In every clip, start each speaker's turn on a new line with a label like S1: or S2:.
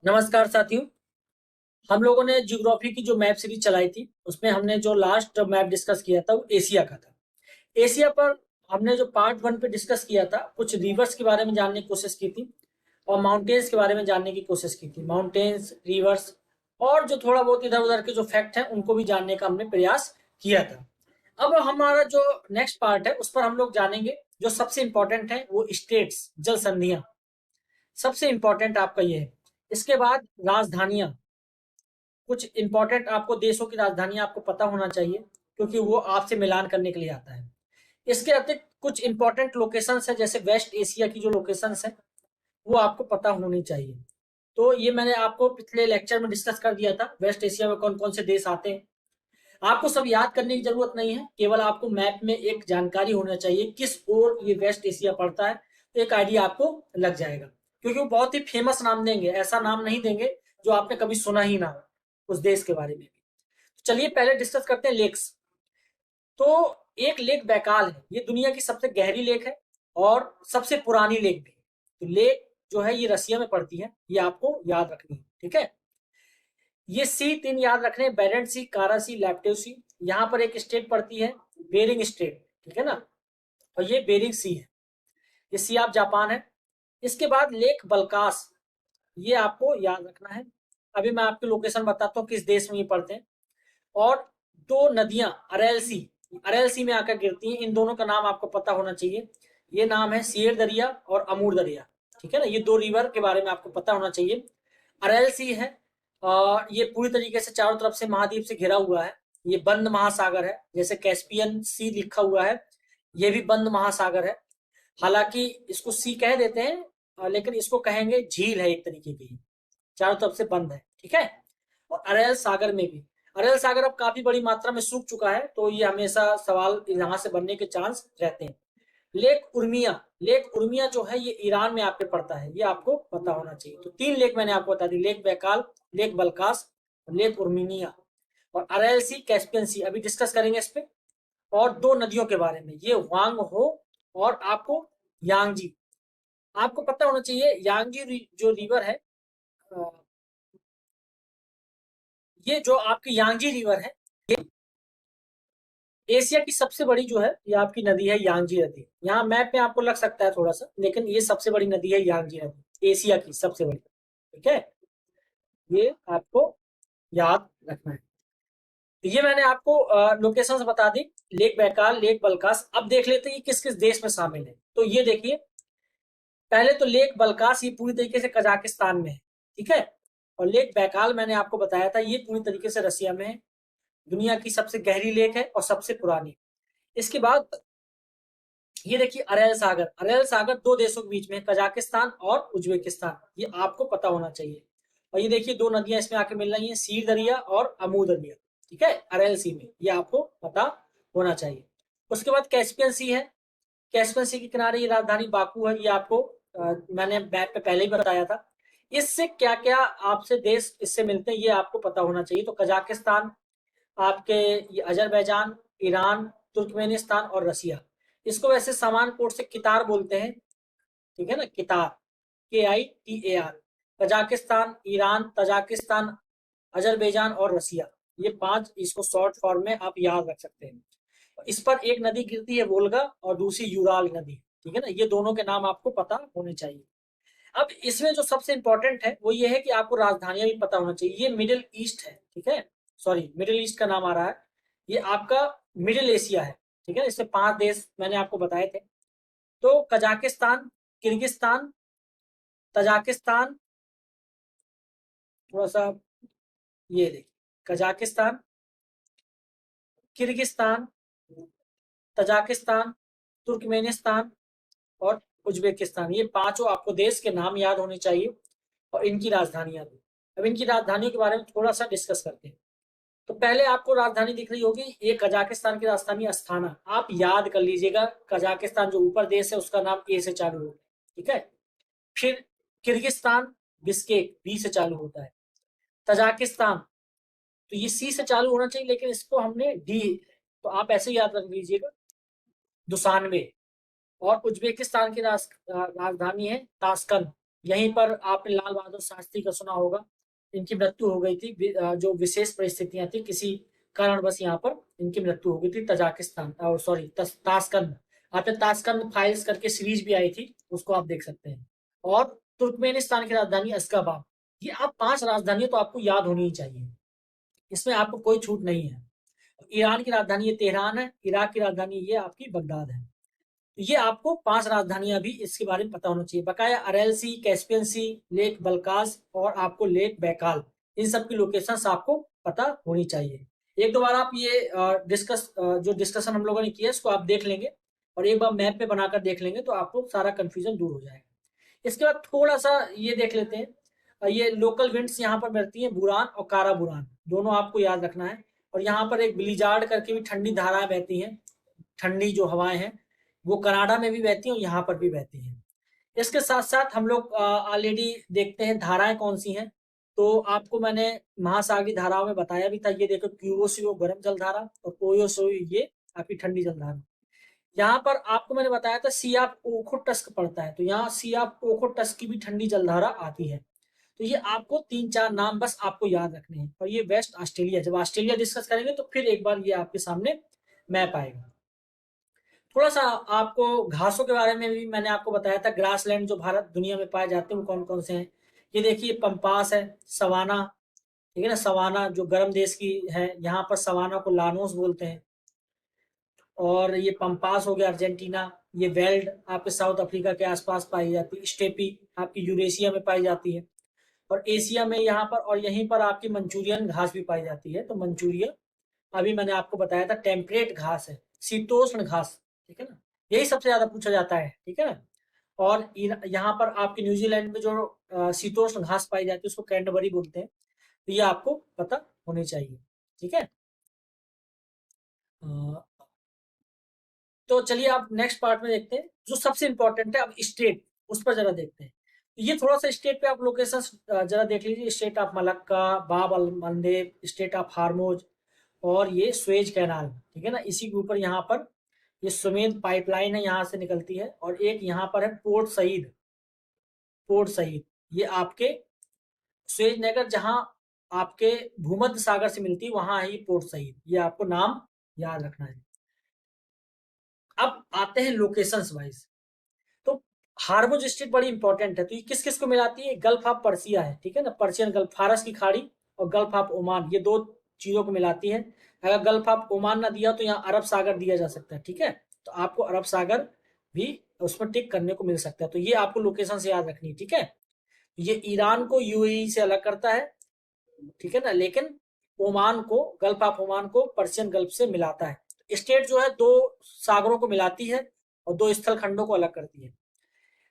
S1: नमस्कार साथियों। हम लोगों ने ज्योग्राफी की जो मैप सीरीज चलाई थी उसमें हमने जो लास्ट मैप डिस्कस किया था वो एशिया का था। एशिया पर हमने जो पार्ट वन पे डिस्कस किया था कुछ रिवर्स के बारे में जानने की कोशिश की थी और माउंटेन्स के बारे में जानने की कोशिश की थी। माउंटेन्स, रिवर्स और जो थोड़ा बहुत इधर उधर के जो फैक्ट हैं उनको भी जानने का हमने प्रयास किया था। अब हमारा जो नेक्स्ट पार्ट है उस पर हम लोग जानेंगे। जो सबसे इंपॉर्टेंट है वो स्टेट्स, जल संधियां सबसे इंपॉर्टेंट आपका ये है। इसके बाद राजधानियां, कुछ इंपॉर्टेंट आपको देशों की राजधानियां आपको पता होना चाहिए क्योंकि वो आपसे मिलान करने के लिए आता है। इसके अतिरिक्त कुछ इंपॉर्टेंट लोकेशंस है जैसे वेस्ट एशिया की जो लोकेशंस है वो आपको पता होनी चाहिए। तो ये मैंने आपको पिछले लेक्चर में डिस्कस कर दिया था वेस्ट एशिया में कौन कौन से देश आते हैं। आपको सब याद करने की जरूरत नहीं है, केवल आपको मैप में एक जानकारी होना चाहिए किस ओर ये वेस्ट एशिया पड़ता है, तो एक आइडिया आपको लग जाएगा। क्योंकि वो बहुत ही फेमस नाम देंगे, ऐसा नाम नहीं देंगे जो आपने कभी सुना ही ना हो उस देश के बारे में भी। तो चलिए पहले डिस्कस करते हैं लेक्स। तो एक लेक बैकाल है, ये दुनिया की सबसे गहरी लेक है और सबसे पुरानी लेक भी। तो लेक जो है ये रसिया में पड़ती है, ये आपको याद रखनी है, ठीक है। ये सी तीन याद रखने, बैरेंट सी, कारा सी, लैप्टेव सी। यहाँ पर एक स्टेट पड़ती है बेरिंग स्टेट, ठीक है ना। और ये बेरिंग सी है, ये सी आप जापान है। इसके बाद लेक बल्कास, ये आपको याद रखना है। अभी मैं आपको लोकेशन बताता हूँ किस देश में ये पड़ते हैं। और दो नदियां अरेल सी में आकर गिरती हैं, इन दोनों का नाम आपको पता होना चाहिए। ये नाम है सियर दरिया और अमूर दरिया, ठीक है ना। ये दो रिवर के बारे में आपको पता होना चाहिए। अरेल सी है, ये पूरी तरीके से चारों तरफ से महाद्वीप से घिरा हुआ है। ये बंद महासागर है, जैसे कैस्पियन सी लिखा हुआ है, ये भी बंद महासागर है। हालांकि इसको सी कह देते हैं, लेकिन इसको कहेंगे झील है एक तरीके की, चारों तरफ से बंद है, ठीक है। और अरैल सागर में भी, अरैल सागर अब काफी बड़ी मात्रा में सूख चुका है, तो ये हमेशा सवाल यहाँ से बनने के चांस रहते हैं। लेक उर्मिया जो है ये ईरान में आपके पड़ता है, ये आपको पता होना चाहिए। तो तीन लेक मैंने आपको बता दी, लेक बैकाल, लेक बल्कास, लेक उर्मिनिया। और अरैल सी, कैस्पियन सी अभी डिस्कस करेंगे इस पे। और दो नदियों के बारे में, ये वांग हो और आपको यांगजी। आपको पता होना चाहिए यांगजी जो रिवर है, ये जो आपकी यांगजी रिवर है, ये एशिया की सबसे बड़ी जो है ये आपकी नदी है यांगजी नदी। यहाँ मैप में आपको लग सकता है थोड़ा सा, लेकिन ये सबसे बड़ी नदी है यांगजी नदी, एशिया की सबसे बड़ी, ठीक है। ये आपको याद रखना है। तो ये मैंने आपको लोकेशंस बता दी, लेक बैकाल, लेक बल्कास। अब देख लेते हैं किस किस देश में शामिल है। तो ये देखिए, पहले तो लेक बल्कास ये पूरी तरीके से कजाकिस्तान में है, ठीक है। और लेक बैकाल मैंने आपको बताया था ये पूरी तरीके से रसिया में है। दुनिया की सबसे गहरी लेक है और सबसे पुरानी। इसके बाद ये देखिए अरेल सागर दो देशों के बीच में, कजाकिस्तान और उज्बेकिस्तान, ये आपको पता होना चाहिए। और ये देखिए दो नदियां इसमें आके मिल रही हैं, सीर दरिया और अमू दरिया, ठीक है, अरेल सी में, ये आपको पता होना चाहिए। उसके बाद कैस्पियन सी है, कैस्पियन सी के किनारे ये राजधानी बाकू है, ये आपको मैंने मैप पे पहले ही बताया था। इससे क्या क्या आपसे देश इससे मिलते हैं ये आपको पता होना चाहिए। तो कजाकिस्तान, आपके ये अजरबैजान, ईरान, तुर्कमेनिस्तान और रसिया। इसको वैसे समान कोड से कितार बोलते हैं, ठीक है ना, कितार, KITAR। Kazakhstan, Iran, Tajikistan, Azerbaijan और रसिया, ये पांच इसको शॉर्ट फॉर्म में आप याद रख सकते हैं। इस पर एक नदी गिरती है वोल्गा और दूसरी यूराल नदी, ठीक है ना, ये दोनों के नाम आपको पता होने चाहिए। अब इसमें जो सबसे इंपॉर्टेंट है वो ये है कि आपको राजधानियां भी पता होना चाहिए। ये मिडिल ईस्ट है, ठीक है, सॉरी मिडिल ईस्ट का नाम आ रहा है, ये आपका मिडिल एशिया है, ठीक है। इसमें पांच देश मैंने आपको बताए थे। तो कजाकिस्तान, किर्गिस्तान, तजाकिस्तान, थोड़ा सा ये देखिए, कजाकिस्तान, किर्गिस्तान, तजाकिस्तान, तुर्कमेनिस्तान और उज्बेकिस्तान, ये पांचों आपको देश के नाम याद होने चाहिए और इनकी राजधानियां भी। अब इनकी राजधानियों के बारे में थोड़ा सा डिस्कस करते हैं। तो पहले आपको राजधानी दिख रही होगी, ये कजाकिस्तान की राजधानी अस्थाना, आप याद कर लीजिएगा। कजाकिस्तान जो ऊपर देश है उसका नाम ए से चालू होता है, ठीक है। फिर किर्गिस्तान, बिस्केक, बी से चालू होता है। तजाकिस्तान, तो ये सी से चालू होना चाहिए लेकिन इसको हमने डी, तो आप ऐसे याद रख लीजिएगा, दुसानवे। और उज्बेकिस्तान की राजधानी है ताशकंद, यहीं पर आपने लाल बहादुर शास्त्री का सुना होगा, इनकी मृत्यु हो गई थी। जो विशेष परिस्थितियां थी, किसी कारणवश यहाँ पर इनकी मृत्यु हो गई थी। तजाकिस्तान और सॉरी ताशकंद, आपने ताशकंद फाइल्स करके सीरीज भी आई थी, उसको आप देख सकते हैं। और तुर्कमेनिस्तान की राजधानी अशगाबाद। ये आप 5 राजधानियां तो आपको याद होनी ही चाहिए, इसमें आपको कोई छूट नहीं है। ईरान की राजधानी ये तेहरान है, इराक की राजधानी ये आपकी बगदाद है। तो ये आपको 5 राजधानियां भी इसके बारे में पता होना चाहिए। बकाया अरेल सी, कैस्पियन सी, लेक बल्कास और आपको लेक बैकाल, इन सब की लोकेशंस आपको पता होनी चाहिए। एक दो बार आप ये जो डिस्कशन हम लोगों ने किया इसको आप देख लेंगे और एक बार मैप में बनाकर देख लेंगे तो आपको सारा कंफ्यूजन दूर हो जाएगा। इसके बाद थोड़ा सा ये देख लेते हैं, ये लोकल विंड्स यहाँ पर मिलती हैं, बुरान और कारा बुरान, दोनों आपको याद रखना है। और यहाँ पर एक ब्लिजार्ड करके भी ठंडी धाराएं बहती हैं, ठंडी जो हवाएं हैं वो कनाडा में भी बहती हैं और यहाँ पर भी बहती हैं। इसके साथ साथ हम लोग ऑलरेडी देखते हैं धाराएं कौन सी हैं। तो आपको मैंने महासागरी धाराओं में बताया भी था, ये देखो क्यूओसीओ गर्म जलधारा और ओयोसो ये आपकी ठंडी जलधारा। यहाँ पर आपको मैंने बताया था सी ऑफ ओखोटस्क पड़ता है, तो यहाँ सी ऑफ ओखोटस्क की भी ठंडी जलधारा आती है। तो ये आपको 3-4 नाम बस आपको याद रखने हैं। और ये वेस्ट ऑस्ट्रेलिया, जब ऑस्ट्रेलिया डिस्कस करेंगे तो फिर एक बार ये आपके सामने मैप आएगा। थोड़ा सा आपको घासों के बारे में भी मैंने आपको बताया था, ग्रासलैंड जो भारत दुनिया में पाए जाते हैं वो कौन कौन से हैं। ये देखिए पंपास है, सवाना, ठीक है ना, सवाना जो गर्म देश की है, यहाँ पर सवाना को लानोस बोलते हैं। और ये पंपास हो गया अर्जेंटीना, ये वेल्ड आपके साउथ अफ्रीका के आसपास पाई जाती है, स्टेपी आपकी यूरेशिया में पाई जाती है, और एशिया में यहाँ पर और यहीं पर आपकी मंचूरियन घास भी पाई जाती है। तो मंचूरियन अभी मैंने आपको बताया था टेम्परेट घास है, शीतोष्ण घास, ठीक है ना, यही सबसे ज्यादा पूछा जाता है, ठीक है ना। और यहाँ पर आपके न्यूजीलैंड में जो शीतोष्ण घास पाई जाती है उसको कैंटबरी बोलते हैं। तो ये आपको पता होनी चाहिए, ठीक है। अ, तो चलिए आप नेक्स्ट पार्ट में देखते हैं जो सबसे इंपॉर्टेंट है, अब स्टेट, उस पर जरा देखते हैं। तो ये थोड़ा सा स्टेट पे आप लोकेशन जरा देख लीजिए, स्टेट ऑफ मलक्का, बाब अल मंदेब, स्टेट ऑफ हार्मोज, और ये स्वेज कैनाल, ठीक है ना। इसी के ऊपर यहाँ पर ये सुमेध पाइपलाइन है, यहाँ से निकलती है। और एक यहाँ पर है पोर्ट सईद, पोर्ट सईद ये आपके स्वेज नगर जहाँ आपके भूमध्य सागर से मिलती है, वहां है ये पोर्ट सईद, ये आपको नाम याद रखना है। अब आते हैं लोकेशंस वाइज। तो हार्मोज स्ट्रेट बड़ी इंपॉर्टेंट है। तो ये किस किस को मिलाती है, गल्फ ऑफ पर्सिया है, ठीक है ना, पर्शियन गल्फ, फारस की खाड़ी, और गल्फ ऑफ ओमान, ये दो चीजों को मिलाती है। अगर गल्फ ऑफ ओमान ना दिया तो यहाँ अरब सागर दिया जा सकता है, ठीक है। तो आपको अरब सागर भी उसमें टिक करने को मिल सकता है। तो ये आपको लोकेशन से याद रखनी है, ठीक है। ये ईरान को यूएई से अलग करता है, ठीक है ना, लेकिन ओमान को, गल्फ ऑफ ओमान को पर्शियन गल्फ से मिलाता है। स्टेट जो है दो सागरों को मिलाती है और दो स्थल खंडों को अलग करती है।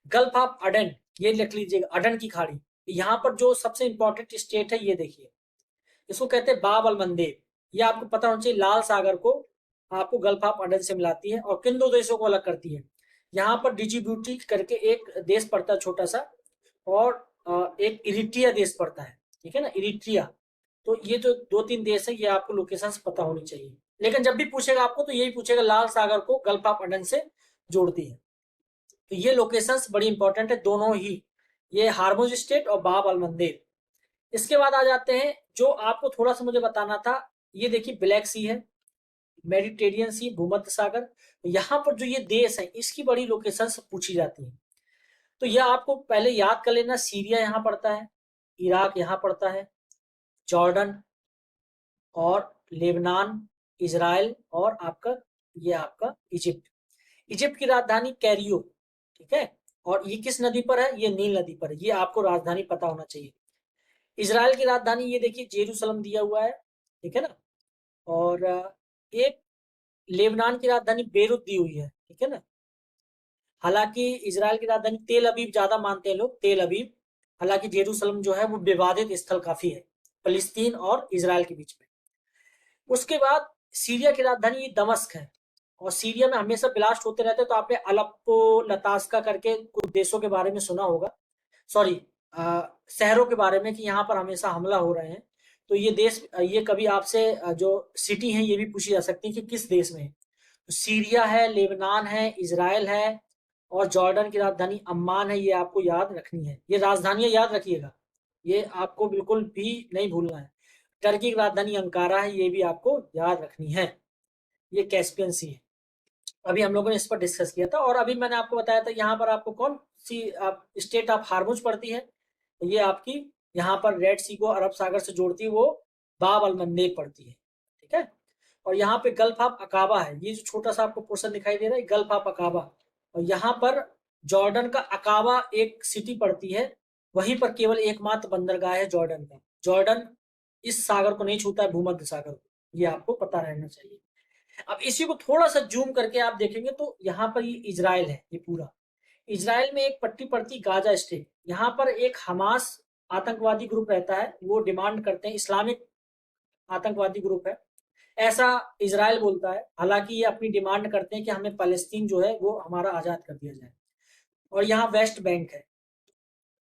S1: गल्फ ऑफ अडन, ये लिख लीजिएगा, अडन की खाड़ी। यहाँ पर जो सबसे इंपॉर्टेंट स्टेट है ये देखिए, इसको कहते हैं बाब अल मंदेब। ये आपको पता होना चाहिए, लाल सागर को आपको गल्फ ऑफ अडन से मिलाती है और किन दो देशों को अलग करती है। यहाँ पर डिजिब्यूटी करके एक देश पड़ता है छोटा सा, और एक इरिट्रिया देश पड़ता है, ठीक है ना, इरिट्रिया। तो ये जो 2-3 देश है ये आपको लोकेशन पता होनी चाहिए। लेकिन जब भी पूछेगा आपको तो यही पूछेगा, लाल सागर को गल्फ ऑफ अडन से जोड़ती है। तो ये लोकेशंस बड़ी इंपॉर्टेंट है दोनों ही, ये हार्मोज स्टेट और बाब अल मंदेब। इसके बाद आ जाते हैं जो आपको थोड़ा सा मुझे बताना था, ये देखिए ब्लैक सी है, मेडिटेरियन सी, भूमध्य सागर। यहाँ पर जो ये देश है इसकी बड़ी लोकेशंस पूछी जाती है। तो यह आपको पहले याद कर लेना, सीरिया यहाँ पड़ता है, इराक यहाँ पड़ता है, जॉर्डन और लेबनान, इजराइल, और आपका ये आपका इजिप्ट। इजिप्ट की राजधानी कैरियो, ठीक है। और ये किस नदी पर है, ये नील नदी पर है, ये आपको राजधानी पता होना चाहिए। इजराइल की राजधानी ये देखिए जेरूसलम दिया हुआ है, ठीक है ना। और एक लेबनान की राजधानी बेरूत दी हुई है, ठीक है ना। हालांकि इजराइल की राजधानी तेल अबीब ज्यादा मानते हैं लोग, तेल अबीब। हालांकि जेरूसलम जो है वो विवादित स्थल काफी है फलस्तीन और इजराइल के बीच में। उसके बाद सीरिया की राजधानी दमस्क है, और सीरिया में हमेशा ब्लास्ट होते रहते हैं। तो आपने अलेप्पो, लतास्का करके कुछ देशों के बारे में सुना होगा, सॉरी शहरों के बारे में, कि यहाँ पर हमेशा हमला हो रहे हैं। तो ये देश, ये कभी आपसे जो सिटी है ये भी पूछी जा सकती है कि किस देश में है। तो सीरिया है, लेबनान है, इजराइल है, और जॉर्डन की राजधानी अम्मान है, ये आपको याद रखनी है। ये राजधानियां याद रखिएगा, ये आपको बिल्कुल भी नहीं भूलना है। टर्की की राजधानी अंकारा है, ये भी आपको याद रखनी है। ये कैस्पियन सी है। अभी हम लोगों ने इस पर डिस्कस किया था। और अभी मैंने आपको बताया था यहाँ पर आपको कौन सी स्टेट ऑफ हार्मुज पड़ती है, तो ये आपकी यहाँ पर रेड सी को अरब सागर से जोड़ती है, वो बाब अल मंदेब पड़ती है। ठीक है। और यहाँ पे गल्फ ऑफ अकाबा है, ये जो छोटा सा आपको पोर्शन दिखाई दे रहा है, गल्फ ऑफ अकाबा। और यहाँ पर जॉर्डन का अकाबा एक सिटी पड़ती है, वहीं पर केवल एकमात्र बंदरगाह है जॉर्डन का। जॉर्डन इस सागर को नहीं छूता है, भूमध्य सागर को, ये आपको पता रहना चाहिए। अब इसी को थोड़ा सा जूम करके आप देखेंगे तो यहाँ पर ये इजराइल है, ये पूरा इजराइल में एक पट्टी पड़ती गाजा स्ट्रिप। यहाँ पर एक हमास आतंकवादी ग्रुप रहता है, वो डिमांड करते हैं, इस्लामिक आतंकवादी ग्रुप है ऐसा इजराइल बोलता है। हालांकि ये अपनी डिमांड करते हैं कि हमें फलस्तीन जो है वो हमारा आजाद कर दिया जाए। और यहाँ वेस्ट बैंक है,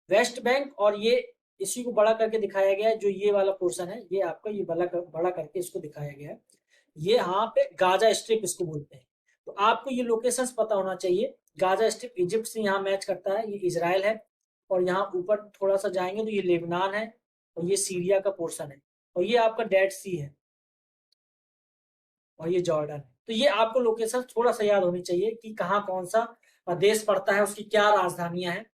S1: वेस्ट बैंक। और ये इसी को बड़ा करके दिखाया गया है, जो ये वाला पोर्शन है ये आपका, ये बड़ा करके इसको दिखाया गया है। ये यहाँ पे गाजा स्ट्रिप इसको बोलते हैं। तो आपको ये लोकेशंस पता होना चाहिए। गाजा स्ट्रिप इजिप्ट से यहाँ मैच करता है, ये इजराइल है। और यहाँ ऊपर थोड़ा सा जाएंगे तो ये लेबनान है, और ये सीरिया का पोर्शन है, और ये आपका डेड सी है, और ये जॉर्डन है। तो ये आपको लोकेशन थोड़ा सा याद होनी चाहिए कि कहाँ कौन सा देश पड़ता है, उसकी क्या राजधानियां हैं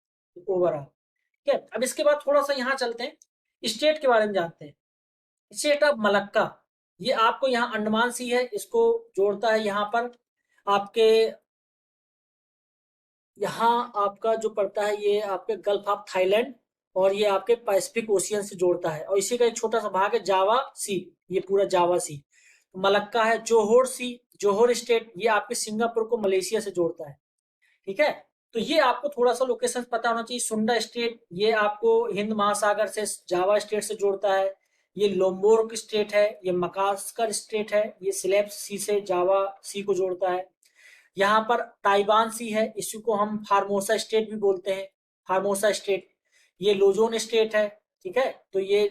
S1: ओवरऑल। ठीक है। अब इसके बाद थोड़ा सा यहाँ चलते हैं, स्टेट के बारे में जानते हैं। स्टेट ऑफ मलक्का, ये आपको यहाँ अंडमान सी है, इसको जोड़ता है यहाँ पर आपके, यहाँ आपका जो पड़ता है ये आपके गल्फ ऑफ थाईलैंड, और ये आपके पैसिफिक ओशियन से जोड़ता है। और इसी का एक छोटा सा भाग है जावा सी, ये पूरा जावा सी। मलक्का है। जोहोर सी, जोहोर स्टेट, ये आपके सिंगापुर को मलेशिया से जोड़ता है। ठीक है। तो ये आपको थोड़ा सा लोकेशन पता होना चाहिए। सुंडा स्टेट, ये आपको हिंद महासागर से जावा स्टेट से जोड़ता है। ये लोम्बोर्ग स्टेट है, ये मकास्कर स्टेट है, ये सिलेब सी से जावा सी को जोड़ता है। यहाँ पर ताइवान सी है, इसी को हम फार्मोसा स्टेट भी बोलते हैं, फार्मोसा स्टेट। ये लोजोन स्टेट है। ठीक है। तो ये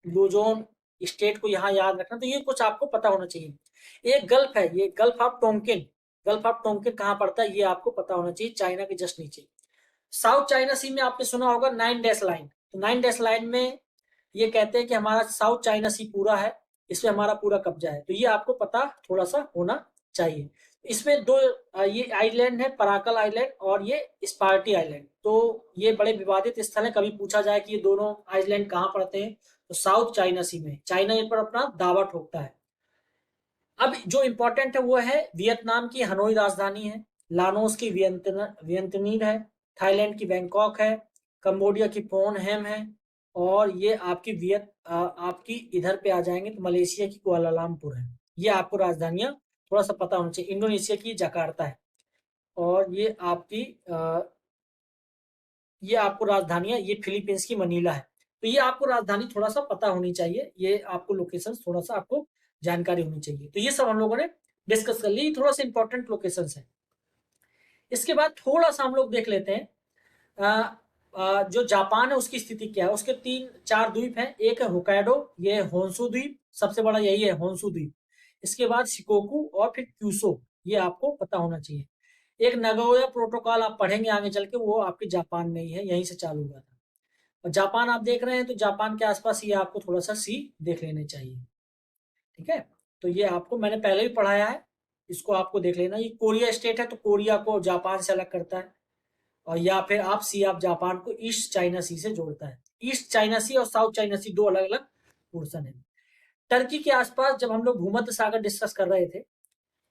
S1: लुजोन स्टेट को यहाँ याद रखना। तो ये कुछ आपको पता होना चाहिए। एक गल्फ है, ये gulf of Tonkin. Gulf of Tonkin कहाँ पड़ता है ये आपको पता होना चाहिए, चाइना के जस्ट नीचे। साउथ चाइना सी में आपने सुना होगा 9 डैश लाइन। तो 9 डैश लाइन में ये कहते हैं कि हमारा साउथ चाइना सी पूरा है, इसमें हमारा पूरा कब्जा है। तो ये आपको पता थोड़ा सा होना चाहिए। इसमें दो ये आइलैंड है, पराकल आइलैंड और ये स्पार्टी आइलैंड। तो ये बड़े विवादित स्थल है, कभी पूछा जाए कि ये दोनों आइलैंड कहाँ पड़ते हैं, तो साउथ चाइना सी में। चाइना इन पर अपना दावा ठोकता है। अब जो इंपॉर्टेंट है वो है वियतनाम की हनोई राजधानी है, लानोस की वियंतनीर है, थाईलैंड की बैंकॉक है, कंबोडिया की फोन हेम है, और ये आपकी आपकी इधर पे आ जाएंगे तो मलेशिया की कुआलालंपुर है। ये आपको राजधानियां थोड़ा सा पता होना चाहिए। इंडोनेशिया की जकार्ता है, और ये आपको राजधानियां, ये फिलीपींस की मनीला है। तो ये आपको राजधानी थोड़ा सा पता होनी चाहिए, ये आपको लोकेशन थोड़ा सा आपको जानकारी होनी चाहिए। तो ये सब हम लोगों ने डिस्कस कर ली, थोड़ा सा इंपॉर्टेंट लोकेशन है। इसके बाद थोड़ा सा हम लोग देख लेते हैं जो जापान है उसकी स्थिति क्या है। उसके 3-4 द्वीप हैं। एक है होकाइडो, ये होन्सू द्वीप, सबसे बड़ा यही है होन्सू द्वीप। इसके बाद शिकोकू और फिर क्यूसो, ये आपको पता होना चाहिए। एक नगोया प्रोटोकॉल आप पढ़ेंगे आगे चल के, वो आपके जापान में ही है, यहीं से चालू हुआ था। और जापान आप देख रहे हैं तो जापान के आसपास ये आपको थोड़ा सा सी देख लेने चाहिए। ठीक है। तो ये आपको मैंने पहले भी पढ़ाया है, इसको आपको देख लेना। ये कोरिया स्टेट है, तो कोरिया को जापान से अलग करता है। और या फिर आप सी ऑफ जापान को ईस्ट चाइना सी से जोड़ता है। ईस्ट चाइना सी और साउथ चाइना सी दो अलग अलग पोर्शन है। टर्की के आसपास जब हम लोग भूमध्य सागर डिस्कस कर रहे थे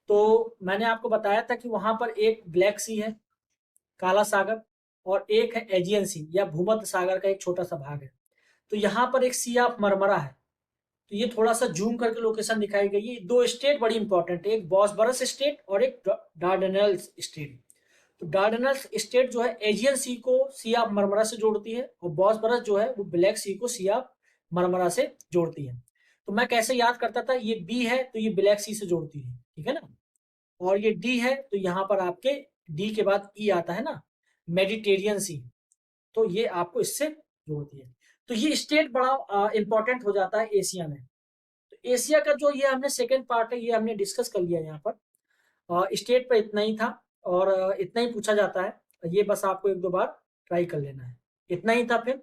S1: तो मैंने आपको बताया था कि वहां पर एक ब्लैक सी है, काला सागर, और एक है एजियन सी या भूमध्य सागर का एक छोटा सा भाग है। तो यहाँ पर एक सी ऑफ मरमरा है। तो ये थोड़ा सा जूम करके लोकेशन दिखाई गई है। दो स्टेट बड़ी इंपॉर्टेंट है, एक बॉस्बरस स्टेट और एक डार्डेनल्स स्टेट। तो डार्डेनल्स स्टेट जो है एजियन सी को सी ऑफ मरमरा से जोड़ती है, और बॉस्बरस जो है वो ब्लैक सी को सी ऑफ मरमरा से जोड़ती है। तो मैं कैसे याद करता था, ये बी है तो ये ब्लैक सी से जोड़ती है, ठीक है ना। और ये डी है तो यहाँ पर आपके डी के बाद ई आता है ना, मेडिटेरियन सी, तो ये आपको इससे जोड़ती है। तो ये स्टेट बड़ा इंपॉर्टेंट हो जाता है एशिया में। तो एशिया का जो ये हमने सेकेंड पार्ट है ये हमने डिस्कस कर लिया यहाँ पर। स्टेट पर इतना ही था। और इतना ही पूछा जाता है। ये बस आपको 1-2 बार ट्राई कर लेना है। इतना ही था फिर।